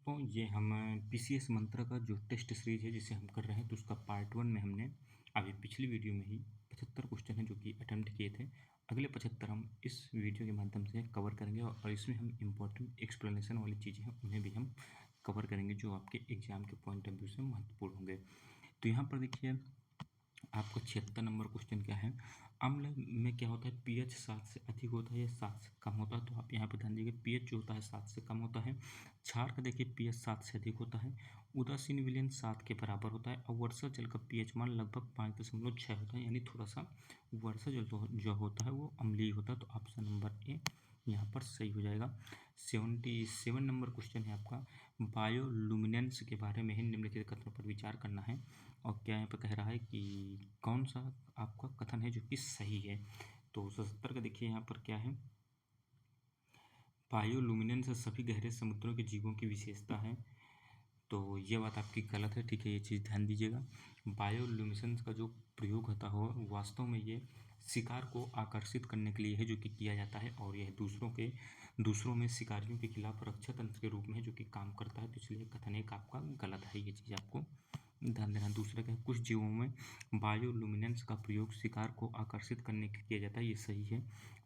तो ये हम पीसीएस मंत्रा का जो टेस्ट सीरीज है जिसे हम कर रहे हैं, तो उसका पार्ट 1 में हमने अभी पिछली वीडियो में ही 75 क्वेश्चन है जो कि अटेम्प्ट किए थे। अगले 75 हम इस वीडियो के माध्यम से कवर करेंगे और इसमें हम इम्पोर्टेंट एक्सप्लेनेशन वाली चीज़ें हैं उन्हें भी हम कवर करेंगे जो आपके एग्जाम के पॉइंट ऑफ व्यू से महत्वपूर्ण होंगे। तो यहाँ पर देखिए आपका 76 नंबर क्वेश्चन क्या है, अम्ल में क्या होता है, पीएच 7 से अधिक होता है या 7 से कम होता है। तो आप यहाँ पे ध्यान दीजिए, पीएच जो होता है 7 से कम होता है। क्षार का देखिए पीएच 7 से अधिक होता है। उदासीन विलयन 7 के बराबर होता है और वर्षा जल का पीएच मान लगभग 5.6 होता है, यानी थोड़ा सा वर्षा जल जो होता है वो अम्लीय होता है। तो ऑप्शन नंबर ए यहाँ पर सही हो जाएगा। 77 नंबर क्वेश्चन है आपका, बायोलुमिनेंस के बारे में ही निम्नलिखित कथनों पर विचार करना है। और क्या यहाँ पर कह रहा है कि कौन सा आपका कथन है जो कि सही है। तो 77 का देखिए यहाँ पर क्या है, बायोलुमिनेंस सभी गहरे समुद्रों के जीवों की विशेषता है। तो ये बात आपकी गलत है, ठीक है, ये चीज़ ध्यान दीजिएगा। बायोल्यूमिनेसेंस का जो प्रयोग होता हो वास्तव में ये शिकार को आकर्षित करने के लिए है जो कि किया जाता है, और यह दूसरों में शिकारियों के खिलाफ रक्षा तंत्र के रूप में है जो कि काम करता है। तो इसलिए कथन एक आपका गलत है, ये चीज़ आपको ध्यान देना। दूसरा क्या है, कुछ जीवों में बायोलुमिनेंस का प्रयोग शिकार को आकर्षित करने के लिए किया जाता है, ये सही है।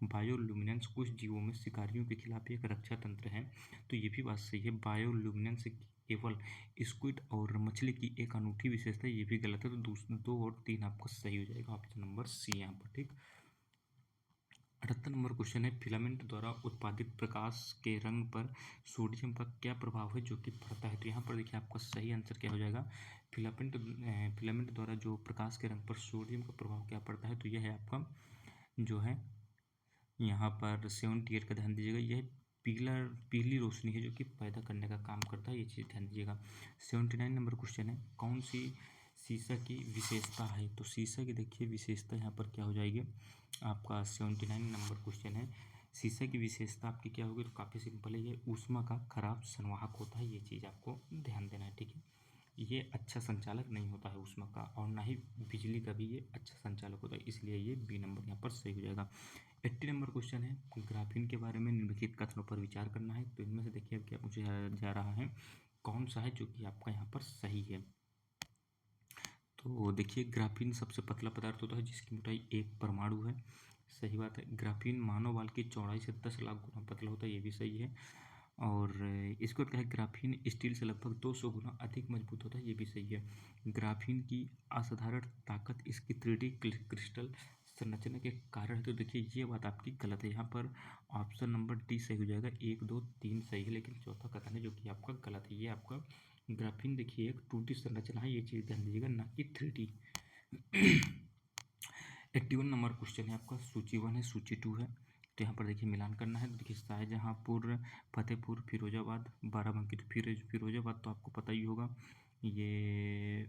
बायोलुमिनेंस कुछ जीवों में शिकारियों के खिलाफ एक रक्षा तंत्र है, तो ये भी बात सही है। बायोलुमिनेंस केवल स्क्विड और मछली की एक अनूठी विशेषता है, ये भी गलत है। तो 2 और 3 आपका सही हो जाएगा, ऑप्शन नंबर सी यहाँ पर, ठीक। 78 नंबर क्वेश्चन है, फिलामेंट द्वारा उत्पादित प्रकाश के रंग पर सोडियम का क्या प्रभाव है जो कि पड़ता है। तो यहाँ पर देखिए आपका सही आंसर क्या हो जाएगा, फिलामेंट द्वारा जो प्रकाश के रंग पर सोडियम का प्रभाव क्या पड़ता है। तो यह है आपका जो है यहाँ पर 78 का ध्यान दीजिएगा, यह पीली रोशनी है जो कि पैदा करने का काम करता है, ये चीज़ ध्यान दीजिएगा। 79 नंबर क्वेश्चन है, कौन सी सीसा की विशेषता है। तो सीसा की देखिए विशेषता यहाँ पर क्या हो जाएगी आपका, 79 नंबर क्वेश्चन है, सीसा की विशेषता आपकी क्या होगी। तो काफ़ी सिंपल है, ये ऊष्मा का खराब संवाहक होता है, ये चीज़ आपको ध्यान देना है, ठीक है। ये अच्छा संचालक नहीं होता है ऊष्मा का, और ना ही बिजली का भी ये अच्छा संचालक होता है, इसलिए ये बी नंबर यहाँ पर सही हो जाएगा। 80 नंबर क्वेश्चन है, ग्राफीन के बारे में निम्नलिखित कथनों पर विचार करना है। तो इनमें से देखिए अब क्या पूछा जा रहा है, कौन सा है जो कि आपका यहाँ पर सही है। तो देखिए ग्राफीन सबसे पतला पदार्थ होता है जिसकी मोटाई 1 परमाणु है, सही बात है। ग्राफीन मानव बाल की चौड़ाई से 10 लाख गुना पतला होता है, ये भी सही है। और इसको क्या है, ग्राफीन स्टील से लगभग 200 गुना अधिक मजबूत होता है, ये भी सही है। ग्राफीन की असाधारण ताकत इसकी 3D क्रिस्टल संरचना के कारण है। तो देखिए ये बात आपकी गलत है, यहाँ पर ऑप्शन नंबर डी सही हो जाएगा। 1, 2, 3 सही है, लेकिन चौथा कथन है जो कि आपका गलत है। ये आपका ग्राफीन देखिए एक 2D संरचना है, ये चीज़ ध्यान दीजिएगा, ना कि 3D। 81 नंबर क्वेश्चन है आपका, सूची 1 है सूची 2 है, तो यहाँ पर देखिए मिलान करना है। तो देखिए शाहजहाँपुर, फतेहपुर, फिरोजाबाद, बाराबंकी। तो फिरोजाबाद तो आपको पता ही होगा, ये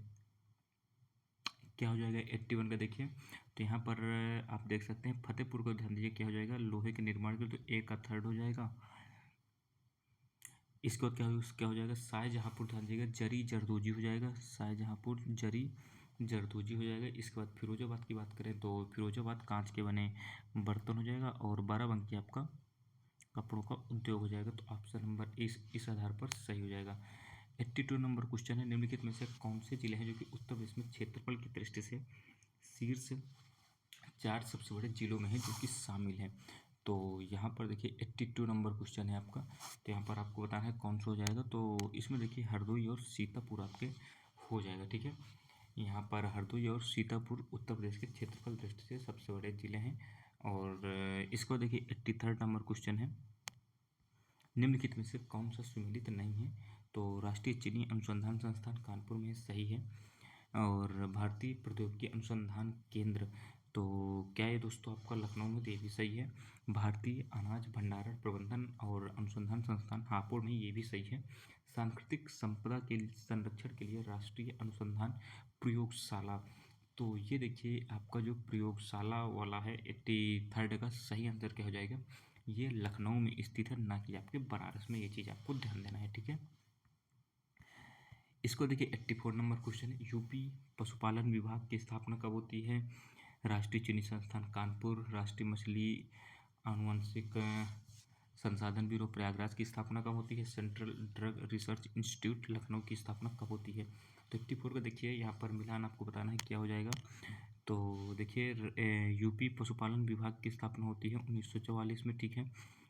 क्या हो जाएगा 81 का देखिए। तो यहाँ पर आप देख सकते हैं फतेहपुर को ध्यान दीजिए, क्या हो जाएगा, लोहे के निर्माण के लिए, तो 1/3 हो जाएगा। इसके बाद क्या हो जाएगा, शाहजहाँपुर ध्यान दीजिएगा, जरी जरदोजी हो जाएगा, शाहजहाँपुर जरी जरदोजी हो जाएगा। इसके बाद फिरोजाबाद की बात करें तो फिरोजाबाद कांच के बने बर्तन हो जाएगा, और बाराबंकी आपका कपड़ों का उद्योग हो जाएगा। तो ऑप्शन नंबर इस आधार पर सही हो जाएगा। 82 नंबर क्वेश्चन है, निम्नलिखित में से कौन से जिले हैं जो कि उत्तर प्रदेश में क्षेत्रफल की दृष्टि से शीर्ष 4 सबसे बड़े जिलों में है जो कि शामिल हैं। तो यहाँ पर देखिए 82 नंबर क्वेश्चन है आपका, तो यहाँ पर आपको बताना है कौन सा हो जाएगा। तो इसमें देखिए हरदोई और सीतापुर आपके हो जाएगा, ठीक है। यहाँ पर हरदोई और सीतापुर उत्तर प्रदेश के क्षेत्रफल दृष्टि से सबसे बड़े जिले हैं। और इसको देखिए 83 नंबर क्वेश्चन है, निम्नलिखित में से कौन सा सुमेलित नहीं है। तो राष्ट्रीय चीनी अनुसंधान संस्थान कानपुर में सही है, और भारतीय प्रौद्योगिकी अनुसंधान केंद्र, तो क्या ये दोस्तों आपका लखनऊ में, तो ये भी सही है। भारतीय अनाज भंडारण प्रबंधन और अनुसंधान संस्थान हापुड़ में, ये भी सही है। सांस्कृतिक संपदा के संरक्षण के लिए राष्ट्रीय अनुसंधान प्रयोगशाला, तो ये देखिए आपका जो प्रयोगशाला वाला है 83 का सही आंसर क्या हो जाएगा, ये लखनऊ में स्थित है, ना कि आपके बनारस में, ये चीज़ आपको ध्यान देना है, ठीक है। इसको देखिए 84 नंबर क्वेश्चन है, यूपी पशुपालन विभाग की स्थापना कब होती है। राष्ट्रीय चीनी संस्थान कानपुर, राष्ट्रीय मछली आनुवंशिक संसाधन ब्यूरो प्रयागराज की स्थापना कब होती है? Central drug research institute Lucknow की स्थापना कब होती है? तो 84 का देखिए यहाँ पर मिलान आपको बताना है क्या हो जाएगा। तो देखिए यूपी पशुपालन विभाग की स्थापना होती है 1944 में, ठीक है।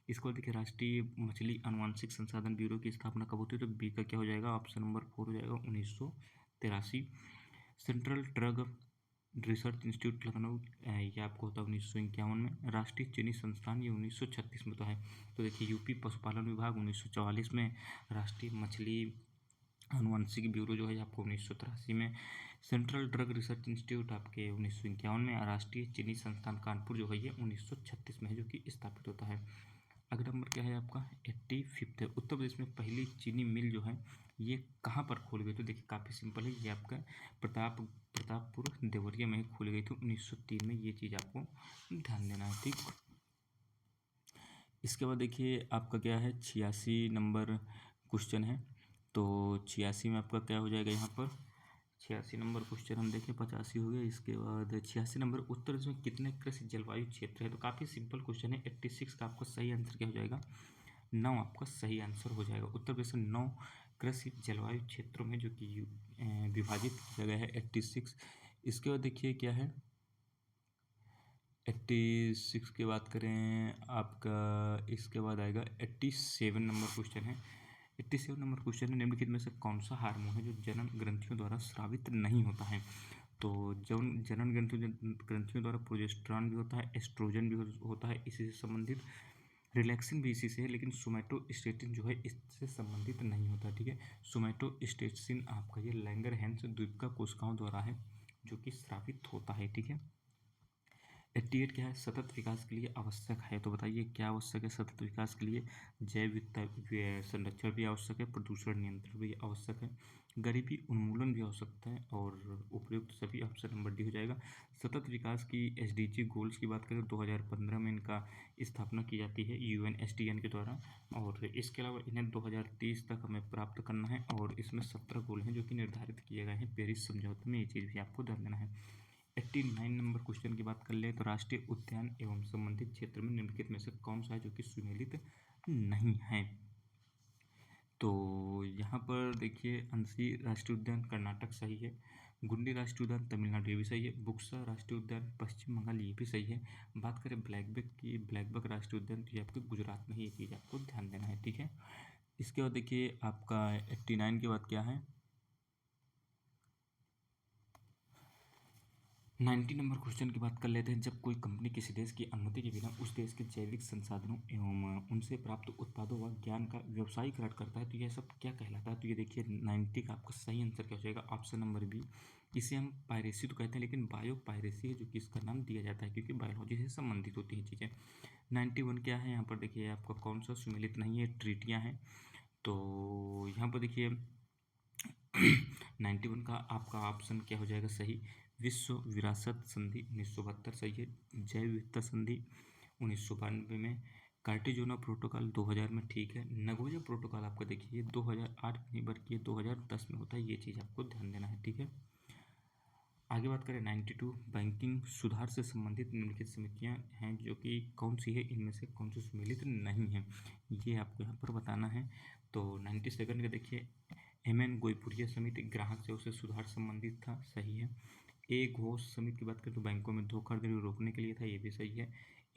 इसके बाद देखिए राष्ट्रीय मछली आनुवांशिक संसाधन ब्यूरो की स्थापना कब होती है? तो बी का क्या हो जाएगा? ऑप्शन नंबर 4 हो जाएगा 1983। Central drug research institute Lucknow ये आपको होता है 1951 में। राष्ट्रीय चीनी संस्थान ये 1936 में तो है। तो देखिए यूपी पशुपालन विभाग 1944 में, राष्ट्रीय मछली आनुवंशिक ब्यूरो जो है आपको 1983 में, सेंट्रल ड्रग रिसर्च इंस्टीट्यूट आपके 1951 में, राष्ट्रीय चीनी संस्थान कानपुर जो है ये 1936 में है, जो कि स्थापित होता है। अगला नंबर क्या है आपका? 85 है। उत्तर प्रदेश में पहली चीनी मिल जो है ये कहाँ पर खोली गई? तो देखिए काफ़ी सिंपल है, ये आपका प्रतापपुर देवरिया में खोली गई थी 1903 में। ये चीज़ आपको ध्यान देना है, ठीक। इसके बाद देखिए आपका क्या है, 86 नंबर क्वेश्चन है। तो 86 में आपका क्या हो जाएगा यहाँ पर? 86 नंबर क्वेश्चन हम देखें, 85 हो गया। इसके बाद 86 नंबर, उत्तर प्रदेश में कितने कृषि जलवायु क्षेत्र है? तो काफ़ी सिंपल क्वेश्चन है। 86 का आपका सही आंसर क्या हो जाएगा? 9 आपका सही आंसर हो जाएगा। उत्तर प्रदेश में 9 कृषि जलवायु क्षेत्रों में जो कि विभाजित किया गया है 86। इसके बाद देखिए क्या है, 86 की बात करें आपका, इसके बाद आएगा 87 नंबर क्वेश्चन है। 87 नंबर क्वेश्चन है, निम्नलिखित में से कौन सा हार्मोन है जो जनन ग्रंथियों द्वारा स्रावित नहीं होता है? तो जनन ग्रंथियों द्वारा प्रोजेस्टेरॉन भी होता है, एस्ट्रोजन भी होता है इसी से संबंधित, रिलैक्सिन भी इसी से है, लेकिन सोमैटोस्टेटिन जो है इससे संबंधित नहीं होता, ठीक है। सोमैटोस्टेटिन आपका ये लैंगरहैंस द्वीप का कोशिकाओं द्वारा है जो कि स्रावित होता है, ठीक है। 88 क्या है? सतत विकास के लिए आवश्यक है। तो बताइए क्या आवश्यक है सतत विकास के लिए? जैव विविधता संरक्षण भी आवश्यक है, प्रदूषण नियंत्रण भी आवश्यक है, गरीबी उन्मूलन भी आवश्यक है, और उपयुक्त सभी। ऑप्शन नंबर डी हो जाएगा। सतत विकास की SDG गोल्स की बात करें 2015 में इनका स्थापना की जाती है UNSDN के द्वारा, और इसके अलावा इन्हें 2030 तक हमें प्राप्त करना है, और इसमें 17 गोल हैं जो कि निर्धारित किए गए हैं पेरिस समझौते में। ये चीज़ भी आपको ध्यान देना है। 89 नंबर क्वेश्चन की बात कर ले तो राष्ट्रीय उद्यान एवं संबंधित क्षेत्र में निम्नलिखित में से कौन सा है जो कि सुमेलित नहीं है? तो यहाँ पर देखिए अंशी राष्ट्रीय उद्यान कर्नाटक सही है, गुंडी राष्ट्रीय उद्यान तमिलनाडु ये भी सही है, बुक्सा राष्ट्रीय उद्यान पश्चिम बंगाल ये भी सही है। बात करें ब्लैकबक की, ब्लैकबक राष्ट्रीय उद्यान तो ये आपके गुजरात में ही, ये चीज़ आपको ध्यान देना है, ठीक है। इसके बाद देखिए आपका 89 के बाद क्या है, 90 नंबर क्वेश्चन की बात कर लेते हैं। जब कोई कंपनी किसी देश की अनुमति के बिना उस देश के जैविक संसाधनों एवं उनसे प्राप्त उत्पादों व ज्ञान का व्यवसायीकरण करता है तो यह सब क्या कहलाता है? तो ये देखिए 90 का आपका सही आंसर क्या हो जाएगा? Option number B. इसे हम पायरेसी तो कहते हैं, लेकिन बायो पायरेसी है जो कि इसका नाम दिया जाता है, क्योंकि बायोलॉजी से संबंधित होती हैं चीज़ें। 91 क्या है यहाँ पर देखिए आपका, कौन सा सुमेलित नहीं है? ट्रीटियाँ हैं। तो यहाँ पर देखिए 91 का आपका ऑप्शन क्या हो जाएगा सही? विश्व विरासत संधि 1972 सही है। जैव विविधता संधि 1992 में। कार्टिजोना प्रोटोकॉल 2000 में, ठीक है। नगोया प्रोटोकॉल आपका देखिए 2008 में नहीं बल्कि 2010 में होता है, ये चीज़ आपको ध्यान देना है, ठीक है। आगे बात करें 92, बैंकिंग सुधार से संबंधित निम्नलिखित समितियां हैं जो कि कौन सी है, इनमें से कौन सी सम्मिलित नहीं है, ये आपको यहाँ पर बताना है। तो 97 का देखिए MN गोईपुरिया समिति ग्राहक सेवा से सुधार संबंधित था, सही है। ए घोष समिति की बात करें तो बैंकों में धोखाधड़ी रोकने के लिए था, ये भी सही है।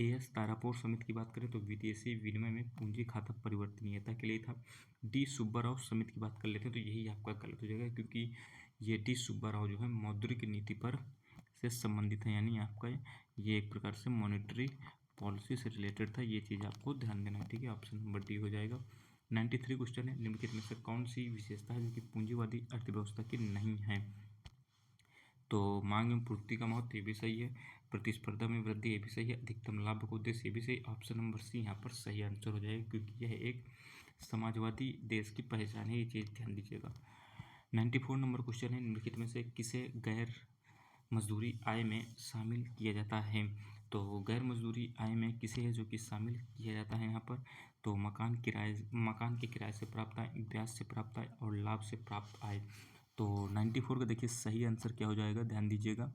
AS तारापुर समिति की बात करें तो विदेशी विनिमय में पूंजी खाता परिवर्तनीयता के लिए था। D सुब्बाराव समिति की बात कर लेते हैं तो यही आपका गलत हो जाएगा, क्योंकि ये D सुब्बाराव जो है मौद्रिक नीति पर से संबंधित है, यानी आपका ये एक प्रकार से मॉनेटरी पॉलिसी से रिलेटेड था, ये चीज़ आपको ध्यान देना है, ठीक है। ऑप्शन नंबर डी हो जाएगा। 93 क्वेश्चन है, निम्नलिखित में से कौन सी विशेषता है जो कि पूंजीवादी अर्थव्यवस्था की नहीं है? तो मांग में पूर्ति का महत्व, ये भी सही है। प्रतिस्पर्धा में वृद्धि, ये भी सही है। अधिकतम लाभ का उद्देश्य, ये भी सही। ऑप्शन नंबर सी यहाँ पर सही आंसर हो जाएगा, क्योंकि यह एक समाजवादी देश की पहचान है, ये चीज़ ध्यान दीजिएगा। 94 नंबर क्वेश्चन है, निम्नलिखित में से किसे गैर मजदूरी आय में शामिल किया जाता है? तो गैर मजदूरी आय में किसे है जो कि शामिल किया जाता है यहाँ पर? तो मकान के किराए से प्राप्त आय, ब्याज से प्राप्त आय और लाभ से प्राप्त आय। तो 94 का देखिए सही आंसर क्या हो जाएगा, ध्यान दीजिएगा।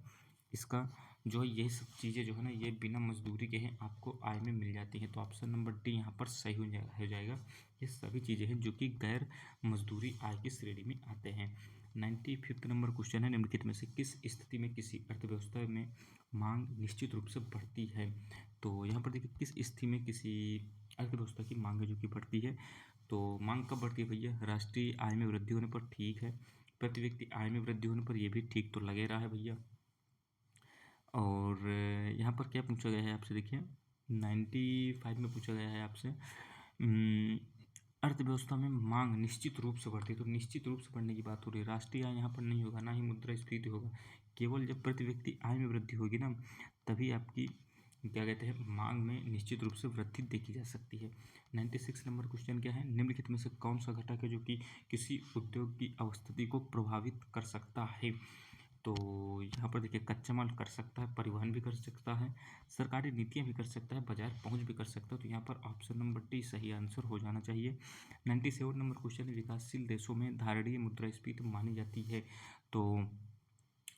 इसका जो है यही सब चीज़ें जो है ना ये बिना मजदूरी के हैं आपको आय में मिल जाती हैं। तो ऑप्शन नंबर डी यहाँ पर सही हो जाएगा। ये सभी चीज़ें हैं जो कि गैर मजदूरी आय की श्रेणी में आते हैं। 95 नंबर क्वेश्चन है, निम्नलिखित में से किस स्थिति में किसी अर्थव्यवस्था में मांग निश्चित रूप से बढ़ती है। तो यहाँ पर देखिए किस स्थिति में किसी अर्थव्यवस्था की मांग है जो कि बढ़ती है। तो मांग कब बढ़ती है भैया? राष्ट्रीय आय में वृद्धि होने पर, ठीक है। प्रति व्यक्ति आय में वृद्धि होने पर, ये भी ठीक तो लगे रहा है भैया। और यहाँ पर क्या पूछा गया है आपसे, देखिए 95 में पूछा गया है आपसे अर्थव्यवस्था में मांग निश्चित रूप से बढ़ती है। तो निश्चित रूप से बढ़ने की बात हो रही है। राष्ट्रीय आय यहाँ पर नहीं होगा, ना ही मुद्रास्फीति होगा। केवल जब प्रति व्यक्ति आय में वृद्धि होगी ना, तभी आपकी क्या कहते हैं मांग में निश्चित रूप से वृद्धि देखी जा सकती है। 96 नंबर क्वेश्चन क्या है, निम्नलिखित में से कौन सा घटक है जो कि किसी उद्योग की अवस्थिति को प्रभावित कर सकता है। तो यहाँ पर देखिए कच्चा माल कर सकता है, परिवहन भी कर सकता है, सरकारी नीतियाँ भी कर सकता है, बाजार पहुँच भी कर सकता है। तो यहाँ पर ऑप्शन नंबर डी सही आंसर हो जाना चाहिए। 97 नंबर क्वेश्चन है, विकासशील देशों में धारणीय मुद्रास्फीति मानी जाती है। तो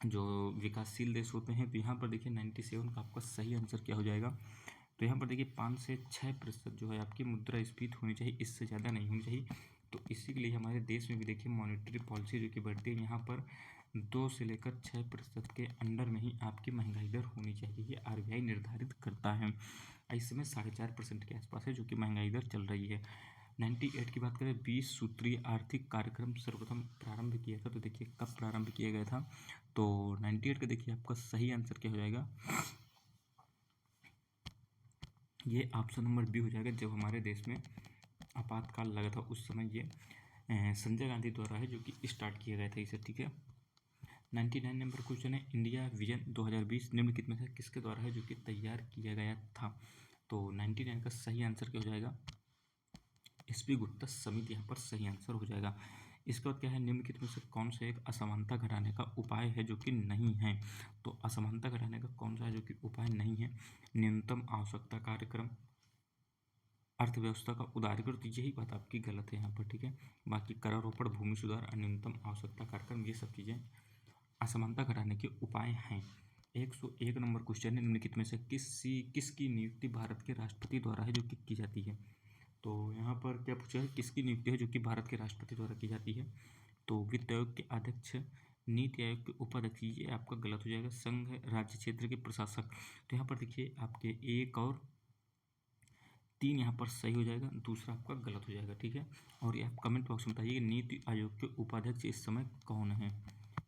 जो विकासशील देश होते हैं, तो यहाँ पर देखिए 97 का आपका सही आंसर क्या हो जाएगा। तो यहाँ पर देखिए 5 से 6% जो है आपकी मुद्रास्फीति होनी चाहिए, इससे ज़्यादा नहीं होनी चाहिए। तो इसी के लिए हमारे देश में भी देखिए मॉनेटरी पॉलिसी जो कि बढ़ती है, यहाँ पर 2 से लेकर 6% के अंडर में ही आपकी महंगाई दर होनी चाहिए, ये आरबीआई निर्धारित करता है। इस समय 4.5% के आसपास है जो कि महंगाई दर चल रही है। 98 की बात करें, 20 सूत्रीय आर्थिक कार्यक्रम सर्वप्रथम प्रारंभ किया था। तो देखिए कब प्रारंभ किया गया था, तो 98 का देखिए आपका सही आंसर क्या हो जाएगा, ये ऑप्शन नंबर बी हो जाएगा। जब हमारे देश में आपातकाल लगा था उस समय ये संजय गांधी द्वारा है जो कि स्टार्ट किया गया था इसे, ठीक है। 99 नंबर क्वेश्चन है, इंडिया विजन 2020 निम्नलिखित में से किसके द्वारा है जो कि तैयार किया गया था। तो 99 का सही आंसर क्या हो जाएगा, एसपी गुप्ता समिति यहाँ पर सही आंसर हो जाएगा। इसके बाद क्या है, निम्नलिखित में से कौन सा एक असमानता घटाने का उपाय है जो कि नहीं है। तो असमानता घटाने का कौन सा है जो कि उपाय नहीं है, न्यूनतम आवश्यकता कार्यक्रम, अर्थव्यवस्था का उदारीकरण। तो यही बात आपकी गलत है यहाँ पर, ठीक है। बाकी करारोपण, भूमि सुधार, न्यूनतम आवश्यकता कार्यक्रम, ये सब चीज़ें असमानता घटाने के उपाय हैं। 101 नंबर क्वेश्चन है, निम्नलिखित में से किसकी नियुक्ति भारत के राष्ट्रपति द्वारा है जो कि की जाती है। तो यहाँ पर क्या पूछा है, किसकी नियुक्ति है जो कि भारत के राष्ट्रपति द्वारा की जाती है। तो वित्त आयोग के अध्यक्ष, नीति आयोग के उपाध्यक्ष, ये आपका गलत हो जाएगा। संघ राज्य क्षेत्र के प्रशासक। तो यहाँ पर देखिए आपके 1 और 3 यहाँ पर सही हो जाएगा, दूसरा आपका गलत हो जाएगा, ठीक है। और ये आप कमेंट बॉक्स में बताइए नीति आयोग के उपाध्यक्ष इस समय कौन है,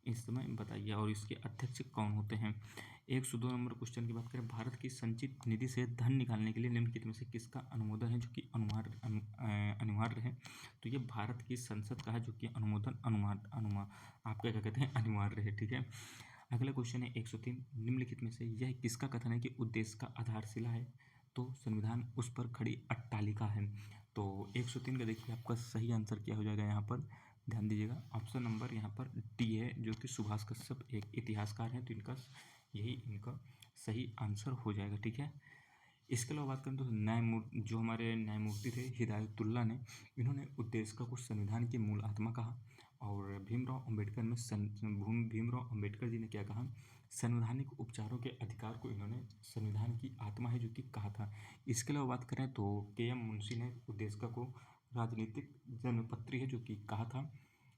इस समय बताइए, और इसके अध्यक्ष कौन होते हैं। 102 नंबर क्वेश्चन की बात करें, भारत की संचित निधि से धन निकालने के लिए निम्नलिखित में से किसका अनुमोदन है जो कि अनिवार्य है। तो ये भारत की संसद का है जो कि अनुमोदन आपका क्या कहते हैं अनिवार्य है, ठीक है। अगला क्वेश्चन है 103, निम्नलिखित में से यह किसका कथन है कि उद्देश्य का आधारशिला है। तो संविधान उस पर खड़ी अट्टालिका है। तो 103 का देखिए आपका सही आंसर क्या हो जाएगा, यहाँ पर ध्यान दीजिएगा, ऑप्शन नंबर यहाँ पर डी है जो कि सुभाष कश्यप एक इतिहासकार हैं, तो इनका सही आंसर हो जाएगा, ठीक है। इसके अलावा बात करें तो जो हमारे न्यायमूर्ति थे हिदायतुल्ला ने, इन्होंने उद्देश्य को संविधान की मूल आत्मा कहा। और भीमराव अम्बेडकर जी ने क्या कहा, संवैधानिक उपचारों के अधिकार को इन्होंने संविधान की आत्मा है जो कि कहा था। इसके अलावा बात करें तो के.एम. मुंशी ने उद्देश्य को राजनीतिक जन्मपत्री है जो कि कहा था।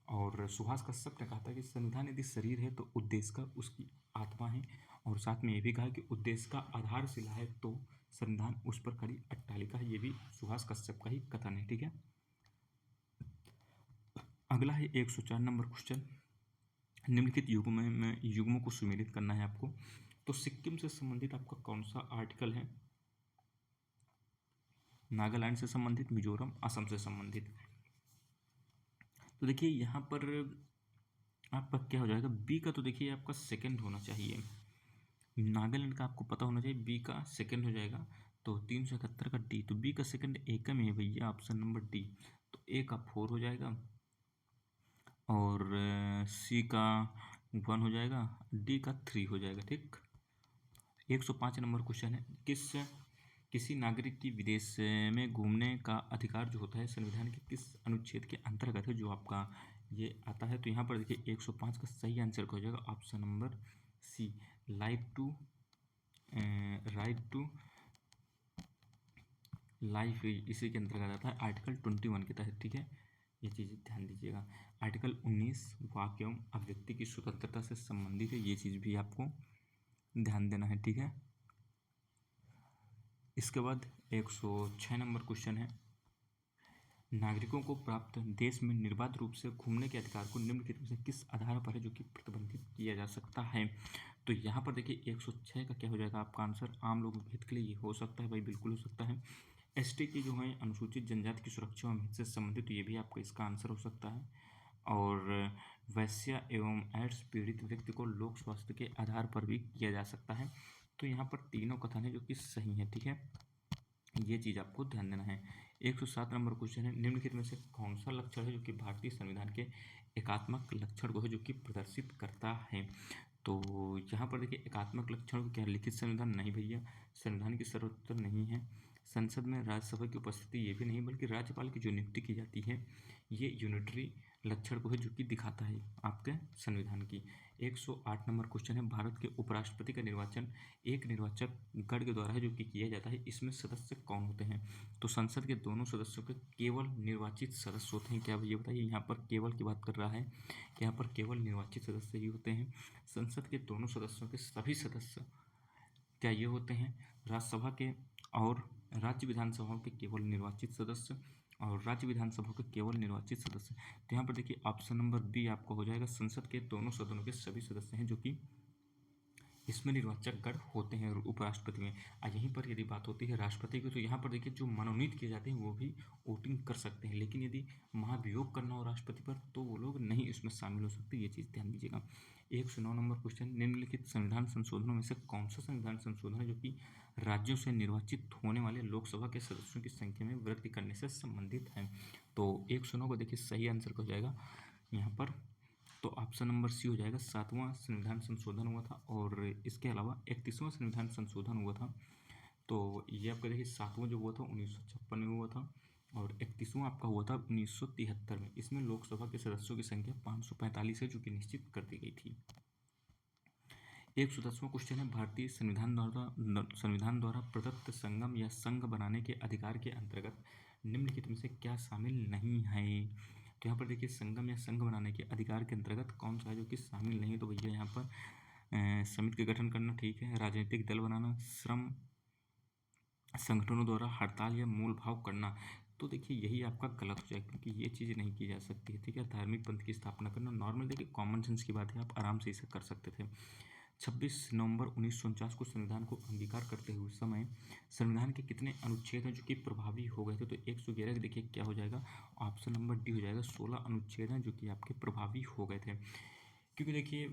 और सुभाष कश्यप ने कहा था कि संविधान यदि शरीर है तो उद्देश्य का उसकी आत्मा है। और साथ में ये भी कहा कि उद्देश्य का आधारशिला है तो संविधान उस पर खड़ी अट्टालिका है, ये भी सुभाष कश्यप का ही कथन है, ठीक है। अगला है 104 नंबर क्वेश्चन, निम्नलिखित युग्मों को सुमेलित करना है आपको। तो सिक्किम से संबंधित आपका कौन सा आर्टिकल है, नागालैंड से संबंधित, मिजोरम, असम से संबंधित। तो देखिए यहाँ पर आपका क्या हो जाएगा, बी का तो देखिए आपका सेकंड होना चाहिए, नागालैंड का आपको पता होना चाहिए, बी का सेकंड हो जाएगा। तो 371 का डी, तो बी का सेकंड ए का में है भैया, ऑप्शन नंबर डी। तो ए का 4 हो जाएगा और सी का 1 हो जाएगा, डी का 3 हो जाएगा, ठीक। 105 नंबर क्वेश्चन है, किसी नागरिक की विदेश में घूमने का अधिकार जो होता है संविधान के किस अनुच्छेद के अंतर्गत है जो आपका ये आता है। तो यहाँ पर देखिए 105 का सही आंसर हो जाएगा option number C, right to life इसी के अंतर्गत आता है आर्टिकल 21 के तहत, ठीक है। ये चीज़ ध्यान दीजिएगा। आर्टिकल 19 वाक एवं अभिव्यक्ति की स्वतंत्रता से संबंधित है, ये चीज़ भी आपको ध्यान देना है, ठीक है। इसके बाद 106 नंबर क्वेश्चन है, नागरिकों को प्राप्त देश में निर्बाध रूप से घूमने के अधिकार को निम्नलिखित में से किस आधार पर है जो कि प्रतिबंधित किया जा सकता है। तो यहाँ पर देखिए 106 का क्या हो जाएगा आपका आंसर, आम लोगों के हित के लिए ये हो सकता है भाई, बिल्कुल हो सकता है। एसटी की जो है अनुसूचित जनजाति की सुरक्षा एवं हित से संबंधित, तो ये भी आपका इसका आंसर हो सकता है। और वैश्य एवं एड्स पीड़ित व्यक्ति को लोक स्वास्थ्य के आधार पर भी किया जा सकता है। तो यहाँ पर तीनों कथन है जो कि सही है, ठीक है। ये चीज़ आपको ध्यान देना है। 107 नंबर क्वेश्चन है, निम्नलिखित में से कौन सा लक्षण है जो कि भारतीय संविधान के एकात्मक लक्षण को है जो कि प्रदर्शित करता है। तो यहाँ पर देखिए एकात्मक लक्षण को क्या, लिखित संविधान नहीं भैया, संविधान की सर्वोत्तर नहीं है, संसद में राज्यसभा की उपस्थिति ये भी नहीं, बल्कि राज्यपाल की जो नियुक्ति की जाती है ये यूनिटरी लक्षण को है जो कि दिखाता है आपके संविधान की। 108 नंबर क्वेश्चन है, भारत के उपराष्ट्रपति का निर्वाचन एक निर्वाचक गण के द्वारा है जो कि किया जाता है, इसमें सदस्य कौन होते हैं। तो संसद के दोनों सदस्यों के केवल निर्वाचित सदस्य होते हैं, क्या ये बताइए, यहाँ पर केवल की बात कर रहा है, यहाँ पर केवल निर्वाचित सदस्य ही होते हैं। संसद के दोनों सदस्यों के सभी सदस्य क्या ये होते हैं राज्यसभा के और राज्य विधानसभाओं के केवल निर्वाचित सदस्य, और राज्य विधानसभा के केवल निर्वाचित सदस्य। तो यहाँ पर देखिए ऑप्शन नंबर बी आपका हो जाएगा, संसद के दोनों सदनों के सभी सदस्य हैं जो कि इसमें निर्वाचक गण होते हैं उपराष्ट्रपति में। यहीं पर यदि बात होती है राष्ट्रपति की, तो यहाँ पर देखिए जो मनोनीत किए जाते हैं वो भी वोटिंग कर सकते हैं, लेकिन यदि महाभियोग करना हो राष्ट्रपति पर तो वो लोग नहीं इसमें शामिल हो सकते, ये चीज़ ध्यान दीजिएगा। 109 नंबर क्वेश्चन, निम्नलिखित संविधान संशोधनों में से कौन सा संविधान संशोधन है जो कि राज्यों से निर्वाचित होने वाले लोकसभा के सदस्यों की संख्या में वृद्धि करने से संबंधित है। तो 109 को देखिए सही आंसर हो जाएगा यहाँ पर, तो ऑप्शन नंबर सी हो जाएगा। 7वां संविधान संशोधन हुआ था और इसके अलावा 31वां संविधान संशोधन हुआ था। तो ये आपका देखिए 7वां जो हुआ था 1956 में हुआ था, और 31वां आपका हुआ था 1973 में। इसमें लोकसभा के सदस्यों की संख्या 545 है जो कि निश्चित कर दी गई थी। 110वां क्वेश्चन है, भारतीय संविधान द्वारा प्रदत्त संगम या संघ बनाने के अधिकार के अंतर्गत निम्नलिखित में से क्या शामिल नहीं है। तो यहाँ पर देखिए संगम या संघ बनाने के अधिकार के अंतर्गत कौन सा है जो कि शामिल नहीं है। तो भैया यहाँ पर समिति का गठन करना ठीक है, राजनीतिक दल बनाना, श्रम संगठनों द्वारा हड़ताल या मूल भाव करना, तो देखिए यही आपका गलत हो जाएगा क्योंकि ये चीज़ नहीं की जा सकती है, ठीक है। धार्मिक पंथ की स्थापना करना नॉर्मल देखिए कॉमन सेंस की बात है, आप आराम से इसे कर सकते थे। 26 नवंबर 1949 को संविधान को अंगीकार करते हुए समय संविधान के कितने अनुच्छेद हैं जो कि प्रभावी हो गए थे। तो 111 देखिए क्या हो जाएगा, ऑप्शन नंबर डी हो जाएगा। 16 अनुच्छेद हैं जो कि आपके प्रभावी हो गए थे, क्योंकि देखिए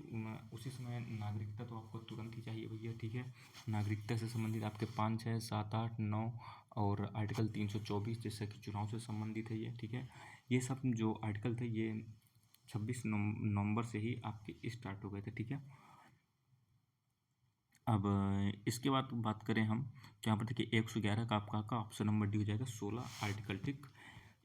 उसी समय नागरिकता तो आपको तुरंत ही चाहिए भैया, ठीक है। नागरिकता से संबंधित आपके 5, 6, 7, 8, 9 और आर्टिकल 324 जैसे कि चुनाव से संबंधित है ये, ठीक है। ये सब जो आर्टिकल थे ये 26 नवंबर से ही आपके स्टार्ट हो गए थे, ठीक है। अब इसके बाद बात करें हम, तो यहाँ पर देखिए 111 का आपका ऑप्शन नंबर डी हो जाएगा 16 आर्टिकल, ठीक।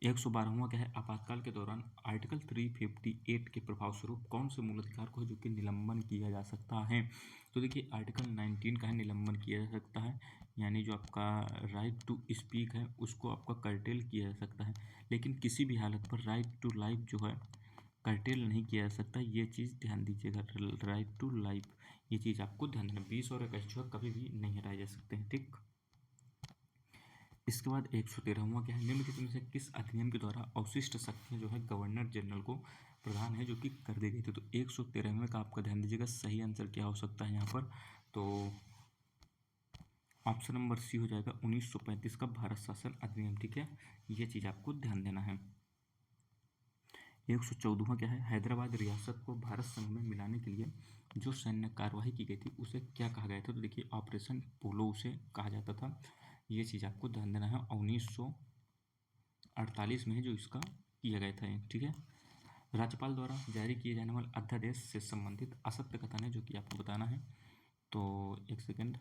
112वां क्या है, आपातकाल के दौरान आर्टिकल 358 के प्रभाव स्वरूप कौन से मूल अधिकार को है जो कि निलंबन किया जा सकता है। तो देखिए आर्टिकल 19 का है निलंबन किया जा सकता है, यानी जो आपका राइट टू स्पीक है उसको आपका कर्टेल किया जा सकता है, लेकिन किसी भी हालत पर राइट टू लाइफ जो है कर्टेल नहीं किया जा सकता, ये चीज़ ध्यान दीजिएगा। राइट टू लाइफ ये चीज़ आपको ध्यान देना, 20 और 21 जो है कभी भी नहीं हटाए जा सकते हैं, ठीक। इसके बाद 113वां क्या है, निम्नलिखित में से किस अधिनियम के द्वारा अवशिष्ट शक्तियाँ जो है गवर्नर जनरल को प्रदान है जो कि कर दी गई थी। तो 113वें का आपका ध्यान दीजिएगा, सही आंसर क्या हो सकता है यहाँ पर, तो ऑप्शन नंबर सी हो जाएगा 1935 का भारत शासन अधिनियम, ठीक है। ये चीज़ आपको ध्यान देना है। 114वां क्या है, हैदराबाद रियासत को भारत संघ में मिलाने के लिए जो सैन्य कार्यवाही की गई थी उसे क्या कहा गया था। तो देखिए ऑपरेशन पोलो उसे कहा जाता था, ये चीज़ आपको ध्यान देना है। 1948 में है जो इसका किया गया था, ठीक है। राज्यपाल द्वारा जारी किए जाने वाले अध्यादेश से संबंधित असत्य कथन है जो कि आपको बताना है। तो एक सेकेंड,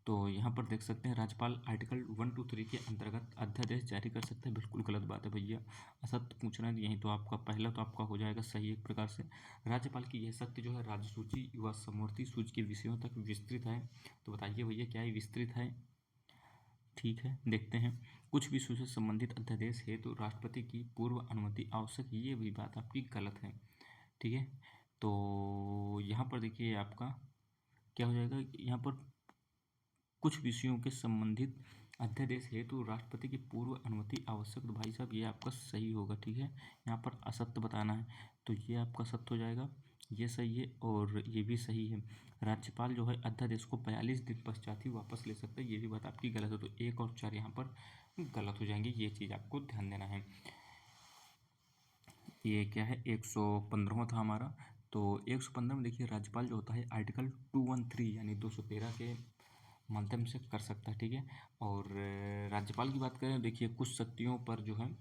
तो यहाँ पर देख सकते हैं राज्यपाल आर्टिकल 1 to 3 के अंतर्गत अध्यादेश जारी कर सकते हैं। बिल्कुल गलत बात है भैया, असत्य पूछना है। यही तो आपका पहला तो आपका हो जाएगा सही एक प्रकार से। राज्यपाल की यह शक्ति जो है राज्य सूची व समवर्ती सूची के विषयों तक विस्तृत है। तो बताइए भैया क्या ये विस्तृत है? ठीक है, देखते हैं। कुछ विषयों से संबंधित अध्यादेश है तो राष्ट्रपति की पूर्व अनुमति आवश्यक, ये भी बात आपकी गलत है। ठीक है, तो यहाँ पर देखिए आपका क्या हो जाएगा, यहाँ पर कुछ विषयों के संबंधित अध्यादेश है तो राष्ट्रपति की पूर्व अनुमति आवश्यक। तो भाई साहब ये आपका सही होगा। ठीक है, यहाँ पर असत्य बताना है तो ये आपका सत्य हो जाएगा, ये सही है और ये भी सही है। राज्यपाल जो है अध्यादेश को 42 दिन पश्चात ही वापस ले सकता है, ये भी बात आपकी गलत है। तो 1 और 4 यहाँ पर गलत हो जाएंगे, ये चीज़ आपको ध्यान देना है। ये क्या है, 115वां था हमारा। तो 115 में देखिए राज्यपाल जो होता है आर्टिकल 213 यानी 213 के माध्यम से कर सकता है। ठीक है, और राज्यपाल की बात करें देखिए कुछ शक्तियों पर जो है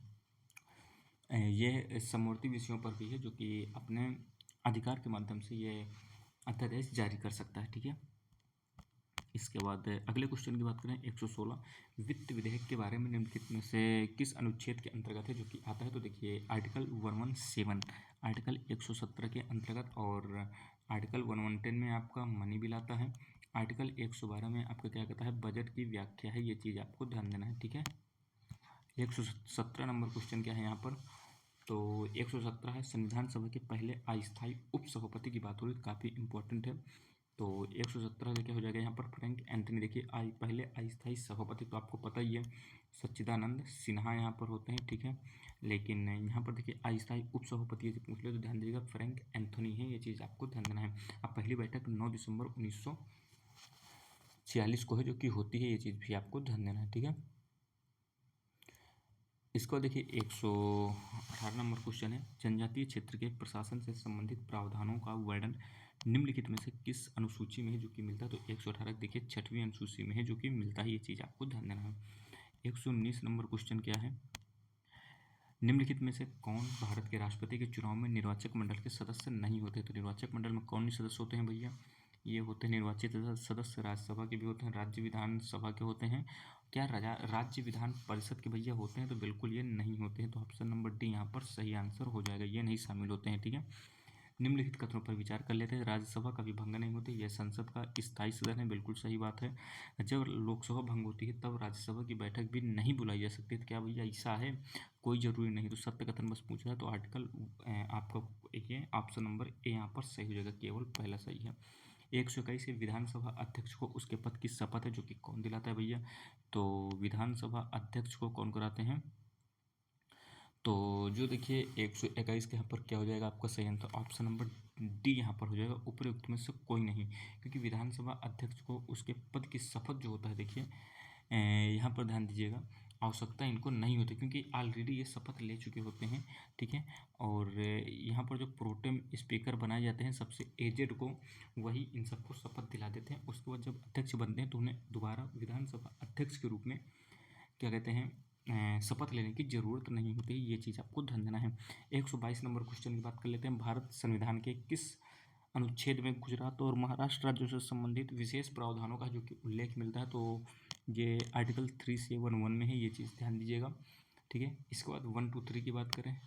ये समवर्ती विषयों पर भी है जो कि अपने अधिकार के माध्यम से ये अध्यादेश जारी कर सकता है। ठीक है, इसके बाद अगले क्वेश्चन की बात करें 116 वित्त विधेयक के बारे में निम्नलिखित में से किस अनुच्छेद के अंतर्गत है जो कि आता है। तो देखिए आर्टिकल 117 आर्टिकल 117 के अंतर्गत और आर्टिकल 110 में आपका मनी बिल आता है। आर्टिकल 112 में आपका क्या कहता है, बजट की व्याख्या है, ये चीज़ आपको ध्यान देना है। ठीक है, 117 नंबर क्वेश्चन क्या है यहाँ पर, तो 117 है संविधान सभा के पहले अस्थायी उपसभापति की बात हो रही, काफ़ी इंपॉर्टेंट है। तो 117 का क्या हो जाएगा यहाँ पर, फ्रैंक एंथनी। देखिए पहले अस्थायी सभापति तो आपको पता ही है सच्चिदानंद सिन्हा यहाँ पर होते हैं। ठीक है, लेकिन यहाँ पर देखिए अस्थायी उपसभापति यदि पूछ ले तो ध्यान दीजिएगा फ्रैंक एंथनी है, ये चीज़ आपको ध्यान देना है। अब पहली बैठक 9 दिसंबर 1946 को है जो कि होती है, ये चीज़ भी आपको ध्यान देना है। ठीक है, इसको देखिए 118 नंबर क्वेश्चन है जनजातीय क्षेत्र के प्रशासन से संबंधित प्रावधानों का वर्णन निम्नलिखित में से किस अनुसूची में है जो कि मिलता है। तो 118 देखिए 6वीं अनुसूची में है जो कि मिलता है, ये चीज़ आपको ध्यान देना है। 119 नंबर क्वेश्चन क्या है, निम्नलिखित में से कौन भारत के राष्ट्रपति के चुनाव में निर्वाचक मंडल के सदस्य नहीं होते। तो निर्वाचक मंडल में कौन सदस्य होते हैं भैया, ये होते हैं निर्वाचित सदस्य राज्यसभा के भी होते हैं, राज्य विधानसभा के होते हैं। क्या राज्य विधान परिषद के भैया होते हैं, तो बिल्कुल ये नहीं होते हैं। तो ऑप्शन नंबर डी यहाँ पर सही आंसर हो जाएगा, ये नहीं शामिल होते हैं। ठीक है, निम्नलिखित कथनों पर विचार कर लेते हैं। राज्यसभा कभी भंग नहीं होती, यह संसद का स्थायी सदन है, बिल्कुल सही बात है। जब लोकसभा भंग होती है तब राज्यसभा की बैठक भी नहीं बुलाई जा सकती। तो क्या भैया ऐसा है, कोई जरूरी नहीं। तो सत्य कथन बस पूछ रहा है, तो आर्टिकल आपका ये ऑप्शन नंबर ए यहाँ पर सही हो जाएगा, केवल पहला सही है। 121 से विधानसभा अध्यक्ष को उसके पद की शपथ है जो कि कौन दिलाता है भैया, तो विधानसभा अध्यक्ष को कौन कराते हैं, तो जो देखिए 121 के यहाँ पर क्या हो जाएगा आपका सही आंसर ऑप्शन नंबर डी यहाँ पर हो जाएगा, उपयुक्त में से कोई नहीं। क्योंकि विधानसभा अध्यक्ष को उसके पद की शपथ जो होता है देखिए यहाँ पर ध्यान दीजिएगा, आवश्यकता इनको नहीं होती क्योंकि ऑलरेडी ये शपथ ले चुके होते हैं। ठीक है, और यहाँ पर जो प्रोटेम स्पीकर बनाए जाते हैं सबसे एजेड को, वही इन सबको शपथ दिला देते हैं। उसके बाद जब अध्यक्ष बनते हैं तो उन्हें दोबारा विधानसभा अध्यक्ष के रूप में क्या कहते हैं शपथ लेने की जरूरत नहीं होती, ये चीज़ आपको ध्यान देना है। 122 नंबर क्वेश्चन की बात कर लेते हैं। भारत संविधान के किस अनुच्छेद में गुजरात और महाराष्ट्र राज्यों से संबंधित विशेष प्रावधानों का जो कि उल्लेख मिलता है, तो ये आर्टिकल 371 में है, ये चीज़ ध्यान दीजिएगा। ठीक है, इसके बाद 1 2 3 की बात करें,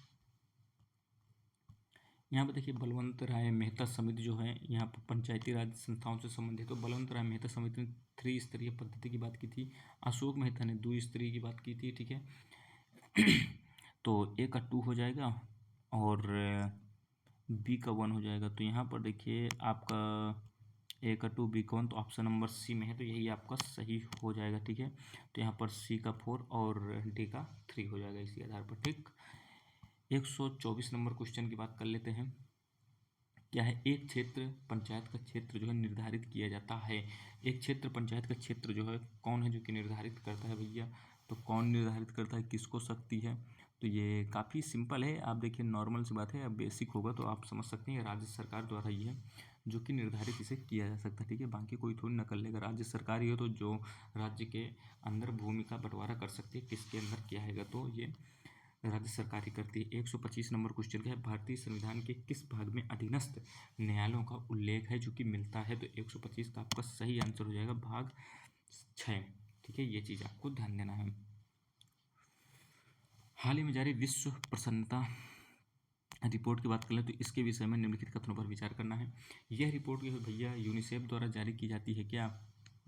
यहाँ पर देखिए बलवंत राय मेहता समिति जो है यहाँ पर पंचायती राज संस्थाओं से संबंधित। तो बलवंत राय मेहता समिति ने 3 स्तरीय पद्धति की बात की थी, अशोक मेहता ने 2 स्तरीय की बात की थी। ठीक है, तो ए का 2 हो जाएगा और बी का 1 हो जाएगा। तो यहाँ पर देखिए आपका ए का 2 बी का 1, तो ऑप्शन नंबर सी में है, तो यही आपका सही हो जाएगा। ठीक है, तो यहाँ पर सी का 4 और डी का 3 हो जाएगा इसी आधार पर। ठीक, 124 नंबर क्वेश्चन की बात कर लेते हैं। क्या है, एक क्षेत्र पंचायत का क्षेत्र जो है निर्धारित किया जाता है। एक क्षेत्र पंचायत का क्षेत्र जो है कौन है जो कि निर्धारित करता है भैया, तो कौन निर्धारित करता है, किसको शक्ति है, तो ये काफ़ी सिंपल है। आप देखिए नॉर्मल सी बात है, अब बेसिक होगा तो आप समझ सकते हैं, राज्य सरकार द्वारा ही है जो कि निर्धारित इसे किया जा सकता है। ठीक है, बाकी कोई थोड़ी न कर लेगा, राज्य सरकार ही हो तो जो राज्य के अंदर भूमि का बंटवारा कर सकती है किसके अंदर क्या है, तो ये राज्य सरकार ही करती है। 125 नंबर क्वेश्चन का है, भारतीय संविधान के किस भाग में अधीनस्थ न्यायालयों का उल्लेख है जो कि मिलता है, तो 125 का आपका सही आंसर हो जाएगा भाग 6। ठीक है, ये चीज़ आपको ध्यान देना है। हाल ही में जारी विश्व प्रसन्नता रिपोर्ट की बात कर लें तो इसके विषय में निम्नलिखित कथनों पर विचार करना है। यह रिपोर्ट जो है भैया यूनिसेफ द्वारा जारी की जाती है क्या?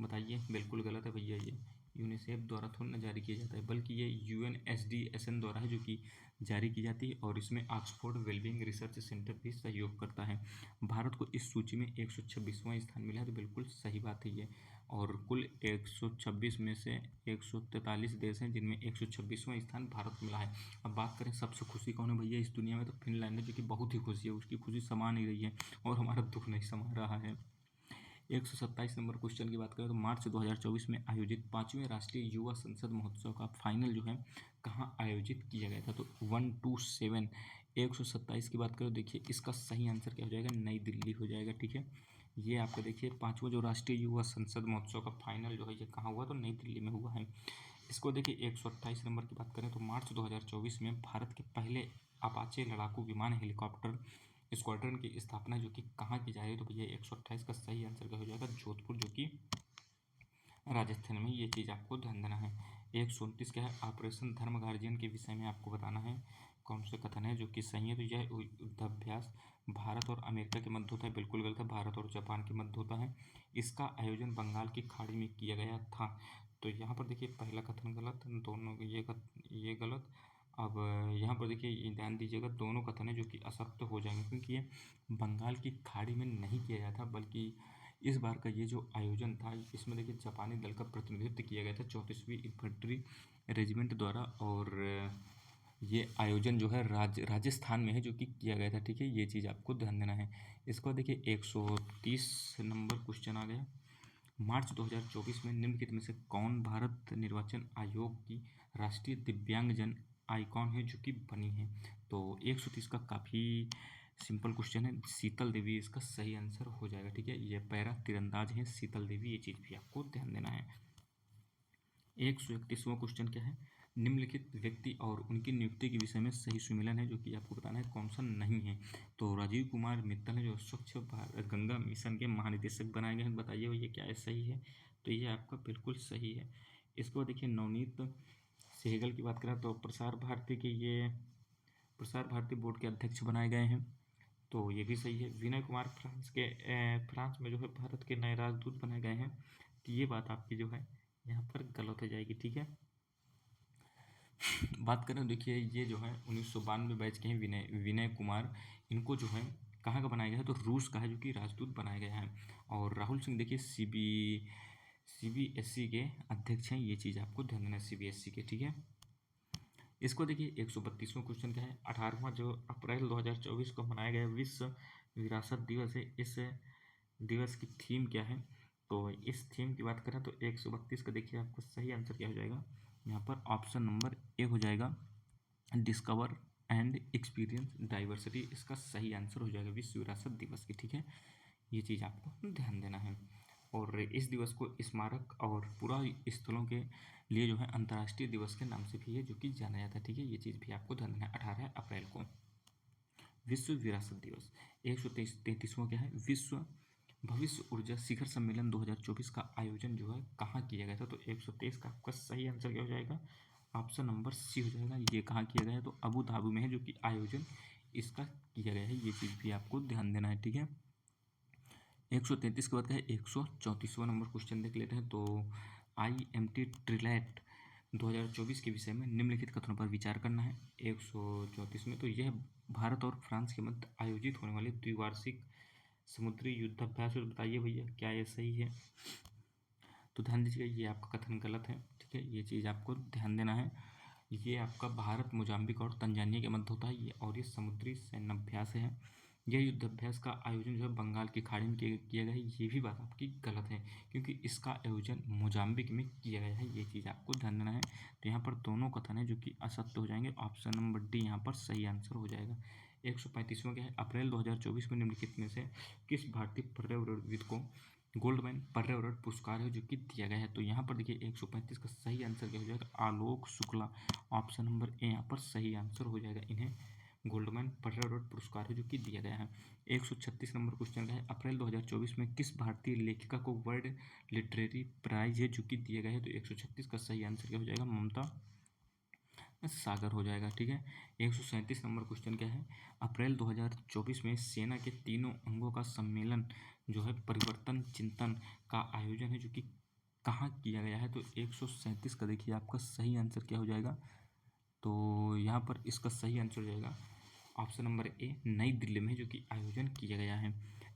बताइए। बिल्कुल गलत है भैया, ये यूनिसेफ द्वारा थोड़ा ना जारी किया जाता है, बल्कि ये UNSDSN द्वारा है जो कि जारी की जाती है, और इसमें ऑक्सफोर्ड वेलबींग रिसर्च सेंटर भी सहयोग करता है। भारत को इस सूची में 126वां स्थान मिला है, तो बिल्कुल सही बात है ये। और कुल 126 में से 143 देश हैं जिनमें 126वां स्थान भारत को मिला है। अब बात करें सबसे खुशी कौन है भैया इस दुनिया में, तो फिनलैंड है, जो कि बहुत ही खुशी है, उसकी खुशी समा नहीं रही है और हमारा दुख नहीं समा रहा है। 127 नंबर क्वेश्चन की बात करें तो मार्च 2024 में आयोजित 5वें राष्ट्रीय युवा संसद महोत्सव का फाइनल जो है कहाँ आयोजित किया गया था? तो 127 127 की बात करें तो देखिए इसका सही आंसर क्या हो जाएगा? नई दिल्ली हो जाएगा। ठीक है, ये आपका देखिए 5वां जो राष्ट्रीय युवा संसद महोत्सव का फाइनल जो है ये कहाँ हुआ? तो नई दिल्ली में हुआ है। इसको देखिए 128 नंबर की बात करें तो मार्च 2024 में भारत के पहले अपाचे लड़ाकू विमान हेलीकॉप्टर स्क्वाड्रन की स्थापना जो कि कहाँ की जा रही है? तो भैया 128 का सही आंसर क्या हो जाएगा? जोधपुर, जो कि राजस्थान में। ये चीज़ आपको ध्यान देना है। 129 क्या है? ऑपरेशन धर्म गार्जियन के विषय में आपको बताना है कौन से कथन है जो कि सही है। तो यह युद्धाभ्यास भारत और अमेरिका के मध्य होता है, बिल्कुल गलत है, भारत और जापान के मध्य होता है। इसका आयोजन बंगाल की खाड़ी में किया गया था। तो यहाँ पर देखिए पहला कथन गलत, दोनों ये गलत। अब यहाँ पर देखिए ध्यान दीजिएगा, दोनों कथन है जो कि असत्य हो जाएंगे, क्योंकि ये बंगाल की खाड़ी में नहीं किया गया था, बल्कि इस बार का ये जो आयोजन था इसमें देखिए जापानी दल का प्रतिनिधित्व किया गया था 34वीं इन्फेंट्री रेजिमेंट द्वारा, और ये आयोजन जो है राजस्थान में है जो कि किया गया था। ठीक है, ये चीज़ आपको ध्यान देना है। इसको देखिए 130 नंबर क्वेश्चन आ गया। मार्च 2024 में निम्नलिखित में से कौन भारत निर्वाचन आयोग की राष्ट्रीय दिव्यांगजन आइकॉन है जो कि बनी है? तो 130 का काफ़ी सिंपल क्वेश्चन है, शीतल देवी इसका सही आंसर हो जाएगा। ठीक है, ये पैरा तीरंदाज है शीतल देवी, ये चीज़ भी आपको ध्यान देना है। 131वां क्वेश्चन क्या है? निम्नलिखित व्यक्ति और उनकी नियुक्ति के विषय में सही सुमेलन है जो कि आपको बताना है कौन सा नहीं है। तो राजीव कुमार मित्तल है जो स्वच्छ भारत गंगा मिशन के महानिदेशक बनाए गए हैं। बताइए ये क्या है? सही है? तो ये आपका बिल्कुल सही है। इसको देखिए नवनीत सहगल की बात करें तो प्रसार भारती बोर्ड के अध्यक्ष बनाए गए हैं, तो ये भी सही है। विनय कुमार फ्रांस में जो है भारत के नए राजदूत बनाए गए हैं, तो ये बात आपकी जो है यहाँ पर गलत हो जाएगी। ठीक है, बात करें देखिए ये जो है 1992 बैच के हैं विनय कुमार, इनको जो है कहाँ का बनाया गया है? तो रूस का है जो कि राजदूत बनाया गया है। और राहुल सिंह देखिए CBSE के अध्यक्ष हैं, ये चीज़ आपको ध्यान देना है CBSE के। ठीक है, इसको देखिए 132वां क्वेश्चन क्या है? 18वां जो अप्रैल 2024 को मनाया गया विश्व विरासत दिवस है, इस दिवस की थीम क्या है? तो इस थीम की बात करें तो 132 का देखिए आपको सही आंसर क्या हो जाएगा? यहाँ पर ऑप्शन नंबर ए हो जाएगा, डिस्कवर एंड एक्सपीरियंस डाइवर्सिटी, इसका सही आंसर हो जाएगा विश्व विरासत दिवस की। ठीक है, ये चीज़ आपको ध्यान देना है। और इस दिवस को स्मारक और पुरा स्थलों के लिए जो है अंतर्राष्ट्रीय दिवस के नाम से भी है जो कि जाना जाता है। ठीक है, ये चीज़ भी आपको ध्यान देना है। 18 अप्रैल को विश्व विरासत दिवस। 133वां क्या है? विश्व भविष्य ऊर्जा शिखर सम्मेलन 2024 का आयोजन जो है कहाँ किया गया था? तो 123 का आपका सही आंसर क्या हो जाएगा? ऑप्शन नंबर सी हो जाएगा। ये कहाँ किया गया है? तो अबू धाबी में है जो कि आयोजन इसका किया गया है, ये चीज़ भी आपको ध्यान देना है। ठीक है, 133 के बाद का है 134वां नंबर क्वेश्चन देख लेते हैं। तो IMT ट्रिलैट 2024 के विषय में निम्नलिखित कथनों पर विचार करना है। 134 में तो यह भारत और फ्रांस के मध्य आयोजित होने वाले द्विवार्षिक समुद्री युद्धाभ्यास है। बताइए भैया क्या ये सही है? तो ध्यान दीजिएगा ये आपका कथन गलत है। ठीक है, ये चीज़ आपको ध्यान देना है। ये आपका भारत मोजाम्बिक और तंजानिया के मध्य होता है ये, और ये समुद्री सैन्याभ्यास है। यह युद्धाभ्यास का आयोजन जो है बंगाल की खाड़ी में किया गया है, ये भी बात आपकी गलत है क्योंकि इसका आयोजन मोजाम्बिक में किया गया है, ये चीज़ आपको ध्यान देना है। तो यहाँ पर दोनों कथन है जो कि असत्य हो जाएंगे। ऑप्शन नंबर डी यहाँ पर सही आंसर हो जाएगा। 135वां क्या है? अप्रैल 2024 में निम्नलिखित में से किस भारतीय पर्यावरणविद को गोल्डमैन पर्यावरण पुरस्कार है जो कि दिया गया है? तो यहाँ पर देखिए 135 का सही आंसर क्या हो जाएगा? Alok Shukla, option number A यहाँ पर सही आंसर हो जाएगा। इन्हें गोल्डमैन पटरावट पुरस्कार है जो कि दिया गया है। 136 नंबर क्वेश्चन का है, अप्रैल 2024 में किस भारतीय लेखिका को वर्ल्ड लिटरेरी प्राइज है जो कि दिया गया है? तो 136 का सही आंसर क्या हो जाएगा? ममता सागर हो जाएगा। ठीक है। 137 नंबर क्वेश्चन क्या है, अप्रैल 2024 में सेना के तीनों अंगों का सम्मेलन जो है परिवर्तन चिंतन का आयोजन है जो कि कहाँ किया गया है? तो 137 का देखिए आपका सही आंसर क्या हो जाएगा? तो यहाँ पर इसका सही आंसर हो जाएगा ऑप्शन नंबर ए, नई दिल्ली में जो कि आयोजन किया गया है।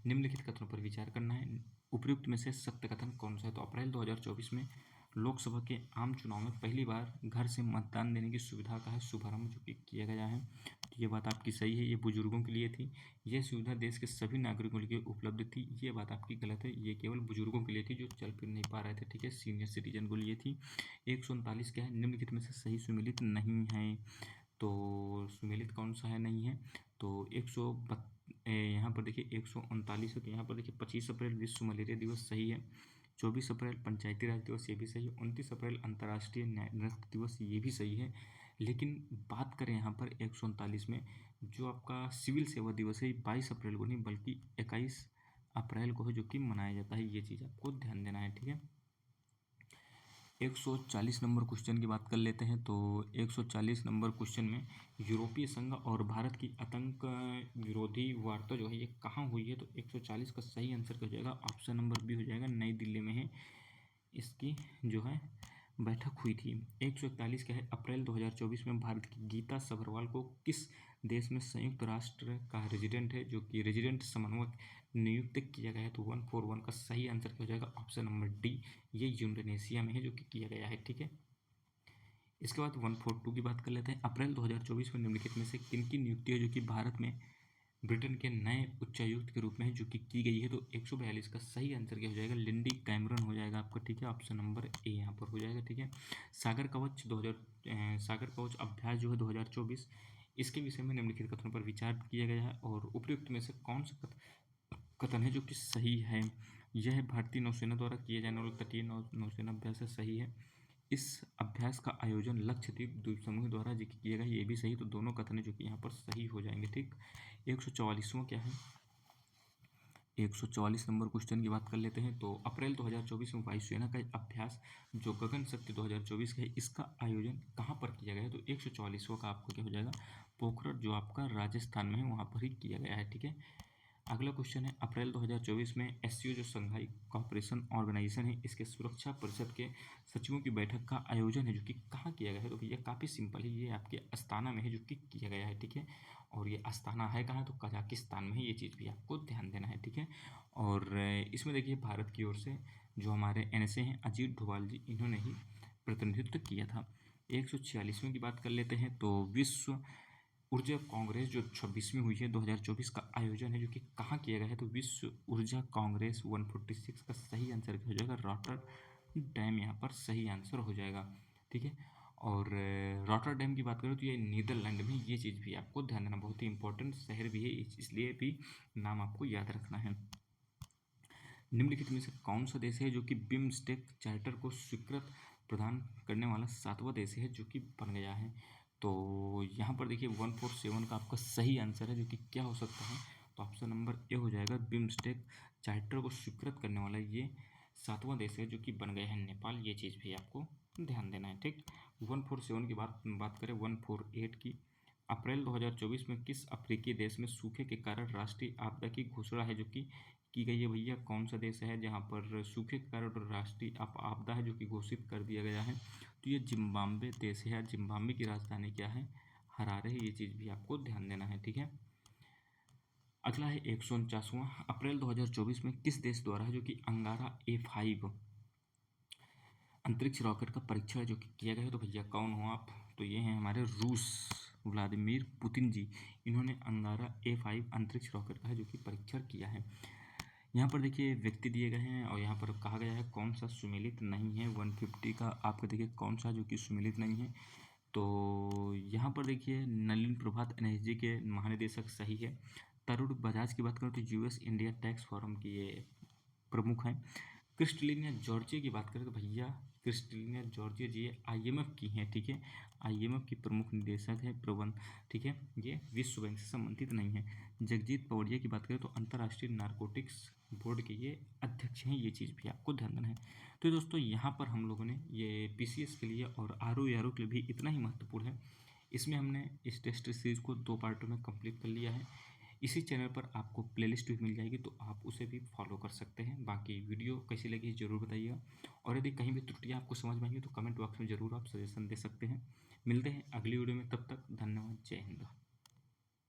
निम्नलिखित कथनों पर विचार करना है, उपयुक्त में से सत्य कथन कौन सा है? तो अप्रैल 2024 में लोकसभा के आम चुनाव में पहली बार घर से मतदान देने की सुविधा का है शुभारंभ जो कि किया गया है। तो ये बात आपकी सही है, ये बुजुर्गों के लिए थी। यह सुविधा देश के सभी नागरिकों के लिए उपलब्ध थी। ये बात आपकी गलत है, ये केवल बुजुर्गों के लिए थी जो चल फिर नहीं पा रहे थे। ठीक है, सीनियर सिटीजन को लिए थी। 139 क्या है, निम्नलिखित में से सही सुमेलित नहीं है। तो सुमेलित कौन सा है? नहीं है। तो यहाँ पर देखिए 139 है, तो यहाँ पर देखिए 25 अप्रैल विश्व मलेरिया दिवस सही है। 24 अप्रैल पंचायती राज दिवस ये भी सही है। 29 अप्रैल अंतर्राष्ट्रीय नृत्य दिवस ये भी सही है। लेकिन बात करें यहाँ पर 139 में, जो आपका सिविल सेवा दिवस है 22 अप्रैल को नहीं बल्कि 21 अप्रैल को है जो कि मनाया जाता है। ये चीज़ आपको ध्यान देना है। ठीक है। 140 नंबर क्वेश्चन की बात कर लेते हैं। तो 140 नंबर क्वेश्चन में यूरोपीय संघ और भारत की आतंक विरोधी वार्ता जो है ये कहाँ हुई है? तो 140 का सही आंसर क्या हो जाएगा? ऑप्शन नंबर बी हो जाएगा, नई दिल्ली में है इसकी जो है बैठक हुई थी। 141 क्या है, अप्रैल 2024 में भारत की गीता सभरवाल को किस देश में संयुक्त राष्ट्र का रेजिडेंट है जो कि रेजिडेंट समन्वयक नियुक्त किया गया है? तो 141 का सही आंसर क्या हो जाएगा? ऑप्शन नंबर डी, ये इंडोनेशिया में है जो कि किया गया है। ठीक है। इसके बाद 142 की बात कर लेते हैं। अप्रैल 2024 में निम्नलिखित में से किनकी नियुक्ति है जो कि भारत में ब्रिटेन के नए उच्चायुक्त के रूप में है जो कि की गई है? तो 142 का सही आंसर क्या हो जाएगा? लिंडी कैमरन हो जाएगा आपका। ठीक है, ऑप्शन नंबर ए यहाँ पर हो जाएगा। ठीक है। सागर कवच अभ्यास जो है 2024, इसके विषय में निम्नलिखित कथनों पर विचार किया गया है और उपयुक्त में से कौन सा कथन है जो कि सही है? यह भारतीय नौसेना द्वारा किए जाने वाला तटीय नौसेना अभ्यास है, सही है। इस अभ्यास का आयोजन लक्षद्वीप द्वीप समूह द्वारा जो किया गया, ये भी सही। तो दोनों कथन है जो कि यहाँ पर सही हो जाएंगे। ठीक। 144वां क्या है, 144 नंबर क्वेश्चन की बात कर लेते हैं। तो अप्रैल 2024 में वायुसेना का अभ्यास जो गगन शक्ति 2024 का है, इसका आयोजन कहाँ पर किया गया है? तो 144वां का आपका क्या हो जाएगा? पोखरण जो आपका राजस्थान में है वहाँ पर ही किया गया है। ठीक है। अगला क्वेश्चन है, अप्रैल 2024 में एससीओ जो संघाई कॉपरेशन ऑर्गेनाइजेशन है, इसके सुरक्षा परिषद के सचिवों की बैठक का आयोजन है जो कि कहाँ किया गया है? तो भैया काफ़ी सिंपल है, ये आपके अस्ताना में है जो कि किया गया है। ठीक है। और ये अस्ताना है कहाँ? तो कजाकिस्तान में है। ये चीज़ भी आपको ध्यान देना है। ठीक है। और इसमें देखिए भारत की ओर से जो हमारे एनएसए हैं अजीत डोभाल जी, इन्होंने ही प्रतिनिधित्व किया था। 146वें की बात कर लेते हैं। तो विश्व ऊर्जा कांग्रेस जो 26वीं हुई है 2024 का आयोजन है जो कि कहाँ किया गया है? तो विश्व ऊर्जा कांग्रेस 146 का सही आंसर क्या हो जाएगा? रॉटरडैम यहाँ पर सही आंसर हो जाएगा। ठीक है। और रॉटरडैम की बात करें तो ये नीदरलैंड में, ये चीज़ भी आपको ध्यान देना, बहुत ही इंपॉर्टेंट शहर भी है, इसलिए भी नाम आपको याद रखना है। निम्नलिखित में से कौन सा देश है जो कि बिम्स्टेक चार्टर को स्वीकृत प्रदान करने वाला 7वां देश है जो कि बन गया है? तो यहाँ पर देखिए 147 का आपका सही आंसर है जो कि क्या हो सकता है? तो ऑप्शन नंबर ए हो जाएगा, बिम्स्टेक चार्टर को स्वीकृत करने वाला ये 7वां देश है जो कि बन गया है नेपाल। ये चीज़ भी आपको ध्यान देना है। ठीक। 147 की बात करें 148 की, अप्रैल 2024 में किस अफ्रीकी देश में सूखे के कारण राष्ट्रीय आपदा की घोषणा है जो कि की गई है? भैया कौन सा देश है जहाँ पर सूखे के कारण राष्ट्रीय आपदा है जो कि घोषित कर दिया गया है? तो ये जिम्बाब्वे देश है। जिम्बाब्वे की राजधानी क्या है? हरारे है। ये चीज़ भी आपको ध्यान देना है। ठीक है। अगला है 149वां, अप्रैल 2024 में किस देश द्वारा है जो कि अंगारा A5 अंतरिक्ष रॉकेट का परीक्षण जो कि किया गया है? तो भैया कौन हो आप? तो ये हैं हमारे रूस, व्लादिमीर पुतिन जी। इन्होंने अंगारा A5 अंतरिक्ष रॉकेट का है जो कि परीक्षण किया है। यहाँ पर देखिए व्यक्ति दिए गए हैं और यहाँ पर कहा गया है कौन सा सुमेलित नहीं है। 150 का आपका देखिए कौन सा जो कि सुमेलित नहीं है? तो यहाँ पर देखिए नलिन प्रभात एनएसजी के महानिदेशक सही है। तरुण बजाज की बात करें तो यूएस इंडिया टैक्स फोरम की ये प्रमुख हैं। क्रिस्टलिना जॉर्जिया की बात करें तो भैया क्रिस्टलिना जॉर्जिया जी IMF की हैं, ठीक है, IMF की प्रमुख निदेशक है प्रबंध, ठीक है, ये विश्व बैंक से संबंधित नहीं है। जगजीत पवड़िया की बात करें तो अंतर्राष्ट्रीय नारकोटिक्स बोर्ड के ये अध्यक्ष हैं, ये चीज़ भी आपको ध्यान देना है। तो दोस्तों यहाँ पर हम लोगों ने ये PCS के लिए और RO के लिए भी इतना ही महत्वपूर्ण है। इसमें हमने इस टेस्ट सीरीज को 2 पार्टों में कंप्लीट कर लिया है। इसी चैनल पर आपको प्लेलिस्ट भी मिल जाएगी, तो आप उसे भी फॉलो कर सकते हैं। बाकी वीडियो कैसी लगी ज़रूर बताइएगा, और यदि कहीं भी त्रुटियाँ आपको समझ में आएंगी तो कमेंट बॉक्स में ज़रूर आप सजेशन दे सकते हैं। मिलते हैं अगली वीडियो में, तब तक धन्यवाद, जय हिंद।